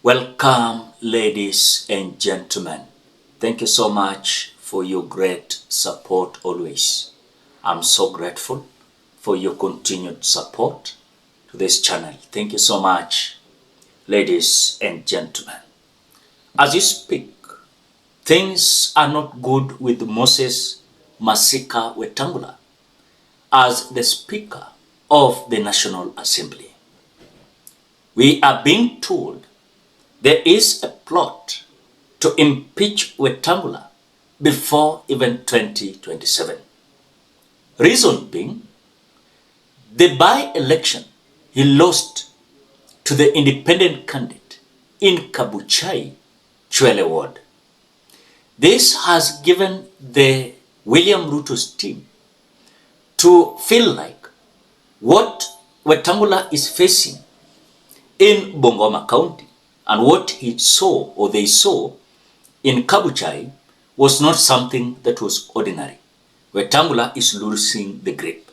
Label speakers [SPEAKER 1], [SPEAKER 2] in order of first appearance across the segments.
[SPEAKER 1] Welcome, ladies and gentlemen. Thank you so much for your great support always. I'm so grateful for your continued support to this channel. Thank you so much, ladies and gentlemen. As you speak, things are not good with Moses Masika Wetangula as the Speaker of the National Assembly. We are being told there is a plot to impeach Wetangula before even 2027. Reason being, the by-election he lost to the independent candidate in Kabuchai, Chwele Ward. This has given the William Ruto's team to feel like what Wetangula is facing in Bungoma County and what he saw or they saw in Kabuchai was not something that was ordinary. Wetangula is losing the grip.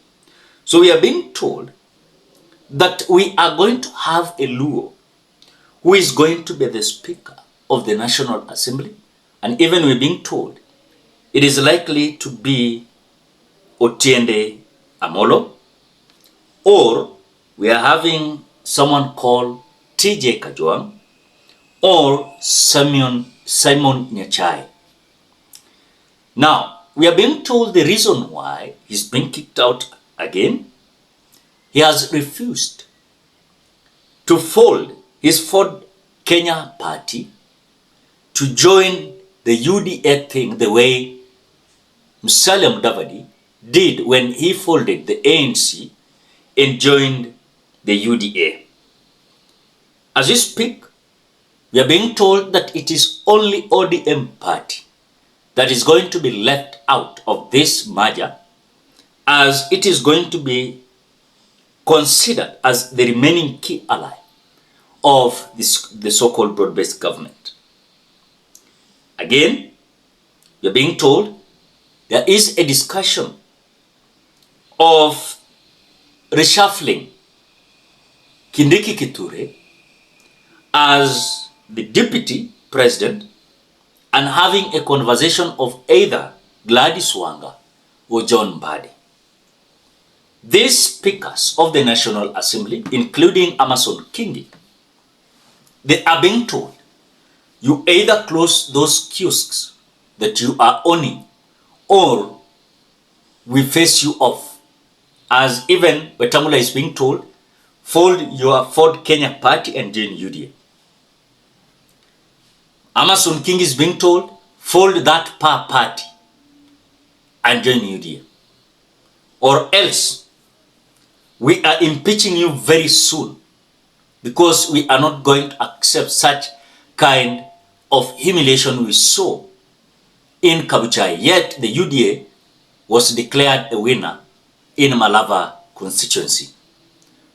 [SPEAKER 1] So we are being told that we are going to have a Luo who is going to be the Speaker of the National Assembly, and even we're being told it is likely to be Otiende Amolo, or we are having someone called TJ Kajwang, or Simon Nyachai. Now, we are being told the reason why he's been kicked out again. He has refused to fold his Ford Kenya party to join the UDA thing the way Musalia Mudavadi did when he folded the ANC and joined the UDA. As we speak, we are being told that it is only ODM party that is going to be left out of this merger, as it is going to be considered as the remaining key ally of the so-called broad-based government. Again, we are being told there is a discussion of reshuffling Kindiki Kithure as the deputy president and having a conversation of either Gladys Wanga or John Mbadi. These speakers of the National Assembly, including Amason Kingi, they are being told, you either close those kiosks that you are owning or we face you off. As even Wetangula is being told, fold your Ford Kenya party and join UDA. Amason King is being told, fold that party and join UDA. Or else, we are impeaching you very soon because we are not going to accept such kind of humiliation we saw in Kabuchai. Yet the UDA was declared a winner in Malava constituency.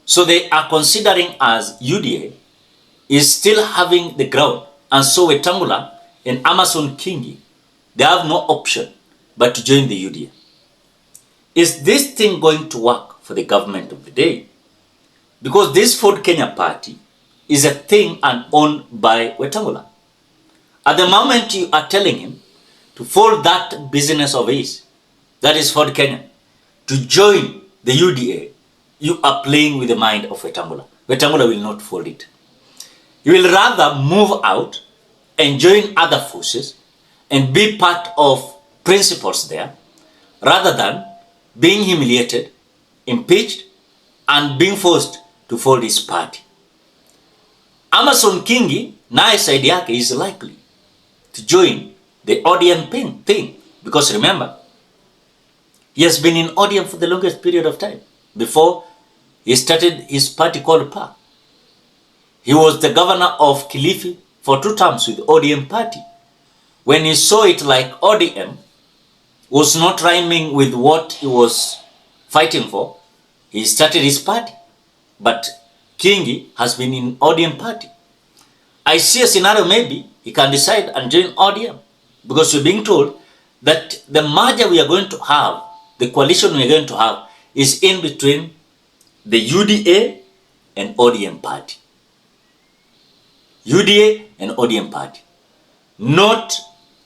[SPEAKER 1] So they are considering as UDA is still having the ground. And so Wetangula and Amason Kingi, they have no option but to join the UDA. Is this thing going to work for the government of the day? Because this Ford Kenya party is a thing and owned by Wetangula. At the moment you are telling him to fold that business of his, that is Ford Kenya, to join the UDA, you are playing with the mind of Wetangula. Wetangula will not fold it. He will rather move out and join other forces and be part of principles there, rather than being humiliated, impeached, and being forced to fold his party. Amason Kingi, naye side yake, is likely to join the ODM thing, because remember, he has been in ODM for the longest period of time before he started his party called PA. He was the governor of Kilifi for 2 terms with ODM party. When he saw it like ODM was not rhyming with what he was fighting for, he started his party. But Kingi has been in ODM party. I see a scenario maybe he can decide and join ODM, because we're being told that the merger we are going to have, the coalition we are going to have, is in between the UDA and ODM party. UDA and ODM party, not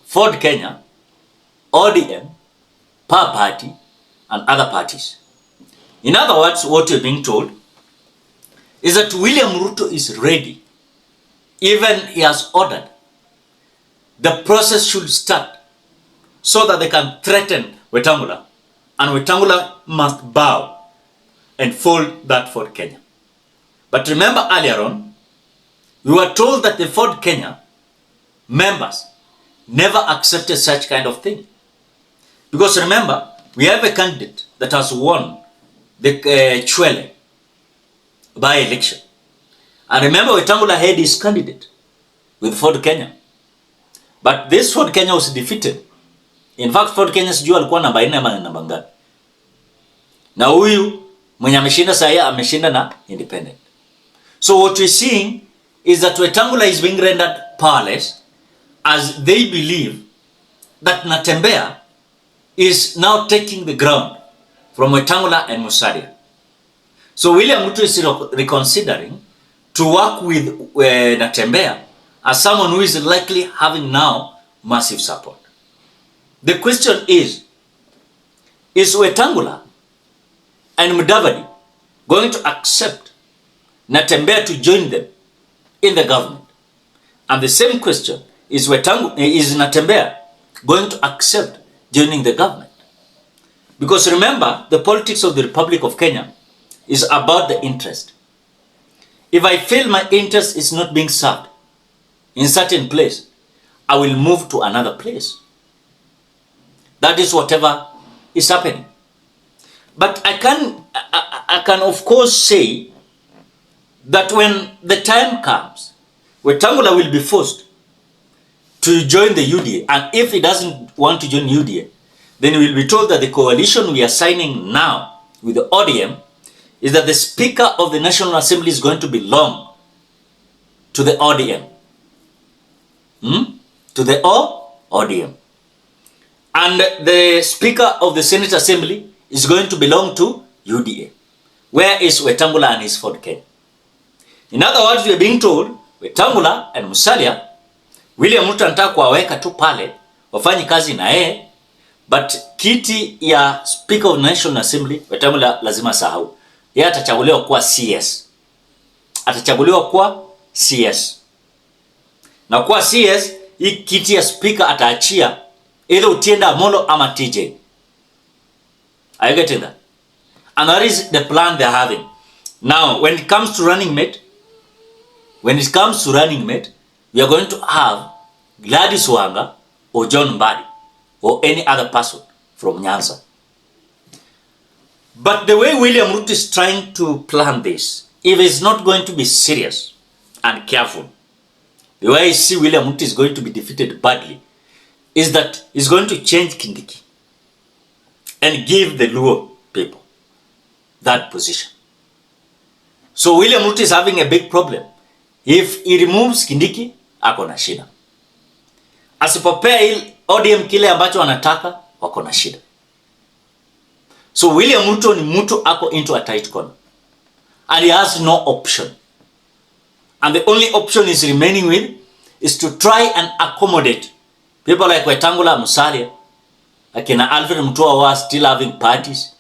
[SPEAKER 1] Ford Kenya, ODM, PA party, and other parties. In other words, what you're being told is that William Ruto is ready. Even he has ordered the process should start so that they can threaten Wetangula, and Wetangula must bow and fold that Ford Kenya. But remember earlier on, we were told that the Ford Kenya members never accepted such kind of thing. Because remember, we have a candidate that has won the Chwele by-election. And remember, Wetangula had his candidate with Ford Kenya. But this Ford Kenya was defeated. In fact, Ford Kenya sijui alikuwa namba 4 ama namba ngapi. Na huyu mwenye ameshinda sasa ameshinda na independent. So what we're seeing is that Wetangula is being rendered powerless as they believe that Natembeya is now taking the ground from Wetangula and Musalia. So William Ruto is reconsidering to work with Natembeya as someone who is likely having now massive support. The question is Wetangula and Mudavadi going to accept Natembeya to join them in the government? And the same question is Natembeya going to accept joining the government? Because remember, the politics of the Republic of Kenya is about the interest. If I feel my interest is not being served in certain place, I will move to another place. That is whatever is happening. But I can of course say that when the time comes, Wetangula will be forced to join the UDA. And if he doesn't want to join UDA, then we will be told that the coalition we are signing now with the ODM is that the Speaker of the National Assembly is going to belong to the ODM. To the ODM. And the Speaker of the Senate Assembly is going to belong to UDA. Where is Wetangula and his Ford Kenya? In other words, we are being told Wetangula and Musalia, William Ruto anataka kuwaweka tu pale wafanye kazi na yeye, but kiti ya Speaker of the National Assembly Wetangula lazima sahau. Yeye atachaguliwa kuwa CS. Atachaguliwa kuwa CS. Na kuwa CS, hii kiti ya Speaker ataachia either Utienda Amolo ama TJ. Are you getting that? And that is the plan they're having. Now, when it comes to running mate, we are going to have Gladys Wanga or John Mbadi or any other person from Nyanza. But the way William Ruto is trying to plan this, if he's not going to be serious and careful, the way I see William Ruto is going to be defeated badly, is that he's going to change Kindiki and give the Luo people that position. So William Ruto is having a big problem. If he removes Kindiki, ako na shida. Asipopea ODM kile ambacho anataka, wako na shida. So William Ruto ni mtu ako into a tight corner. And he has no option. And the only option he's remaining with is to try and accommodate people like Wetangula, Musalia, akina Alfred Mutua who are still having parties.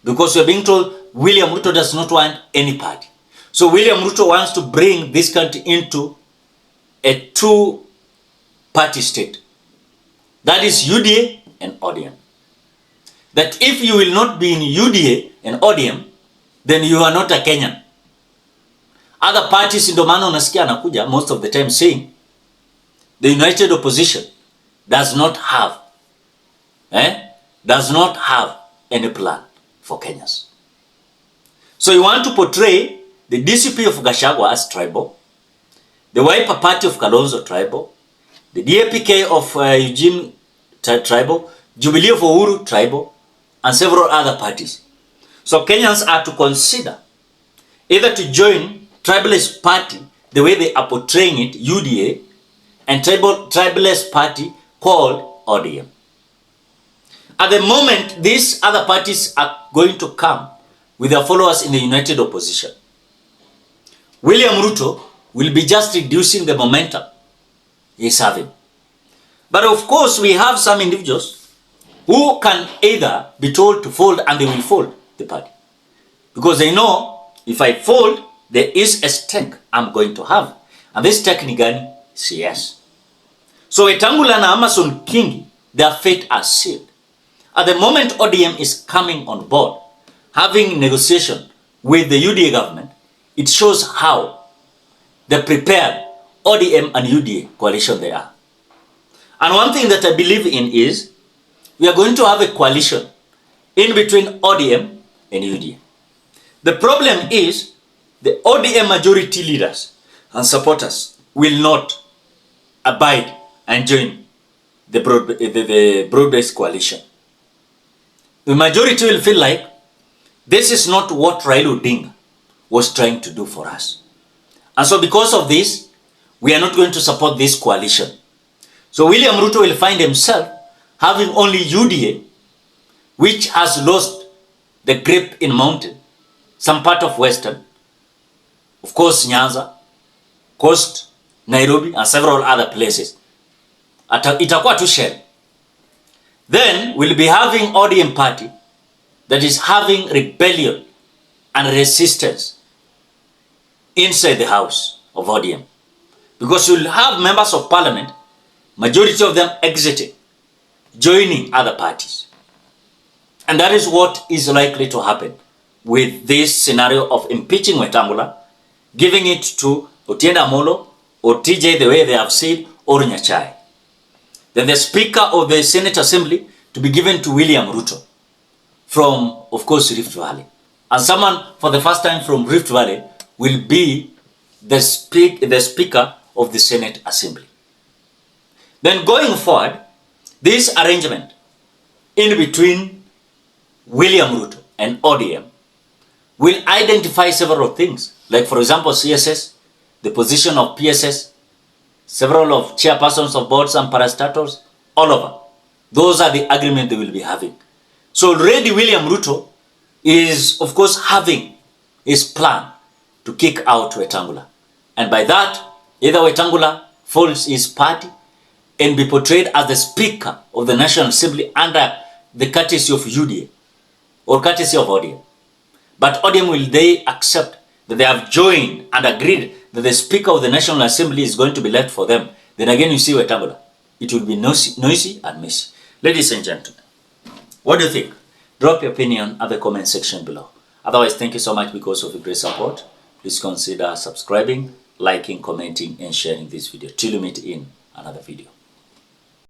[SPEAKER 1] Because we're being told William Ruto does not want any party. So William Ruto wants to bring this country into a two-party state. That is UDA and ODM. That if you will not be in UDA and ODM, then you are not a Kenyan. Other parties ndio maana unasikia anakuja most of the time saying the united opposition does not have any plan for Kenyans. So you want to portray the DCP of Gachagua as tribal, the Wiper Party of Kalonzo tribal, the DAPK of Eugene tribal, Jubilee of Uhuru tribal, and several other parties. So Kenyans are to consider either to join tribalist party the way they are portraying it, UDA, and tribalist party called ODM. At the moment, these other parties are going to come with their followers in the united opposition. William Ruto will be just reducing the momentum he's having. But of course, we have some individuals who can either be told to fold and they will fold the party. Because they know, if I fold, there is a stake I'm going to have. And this stake ni gani? CS. So Wetangula na Amason Kingi, their fate are sealed. At the moment ODM is coming on board, having negotiation with the UDA government, it shows how the prepared ODM and UDA coalition they are. And one thing that I believe in is, we are going to have a coalition in between ODM and UDA. The problem is, the ODM majority leaders and supporters will not abide and join the broad-based coalition. The majority will feel like this is not what Raila Odinga was trying to do for us. And so because of this, we are not going to support this coalition. So William Ruto will find himself having only UDA, which has lost the grip in mountain, some part of Western, of course Nyanza, Coast, Nairobi, and several other places. Itakuwa tu shell. Then we'll be having ODM party that is having rebellion and resistance inside the house of ODM. Because you'll have members of parliament, majority of them exiting, joining other parties. And that is what is likely to happen with this scenario of impeaching Wetangula, giving it to Otienda Amolo or TJ the way they have said, or Nyachai. Then the Speaker of the Senate Assembly to be given to William Ruto from, of course, Rift Valley. And someone for the first time from Rift Valley will be the Speaker of the Senate Assembly. Then going forward, this arrangement in between William Ruto and ODM will identify several things. Like for example, CSS, the position of PSS, several of chairpersons of boards and parastatals, all over. Those are the agreements they will be having. So already William Ruto is, of course, having his plan to kick out Wetangula. And by that, either Wetangula folds his party and be portrayed as the Speaker of the National Assembly under the courtesy of UDA or courtesy of ODM. But ODM will they accept that they have joined and agreed that the Speaker of the National Assembly is going to be left for them. Then again you see Wetangula. It will be noisy and messy. Ladies and gentlemen, what do you think? Drop your opinion at the comment section below. Otherwise, thank you so much because of your great support. Please consider subscribing, liking, commenting, and sharing this video. Till we meet in another video.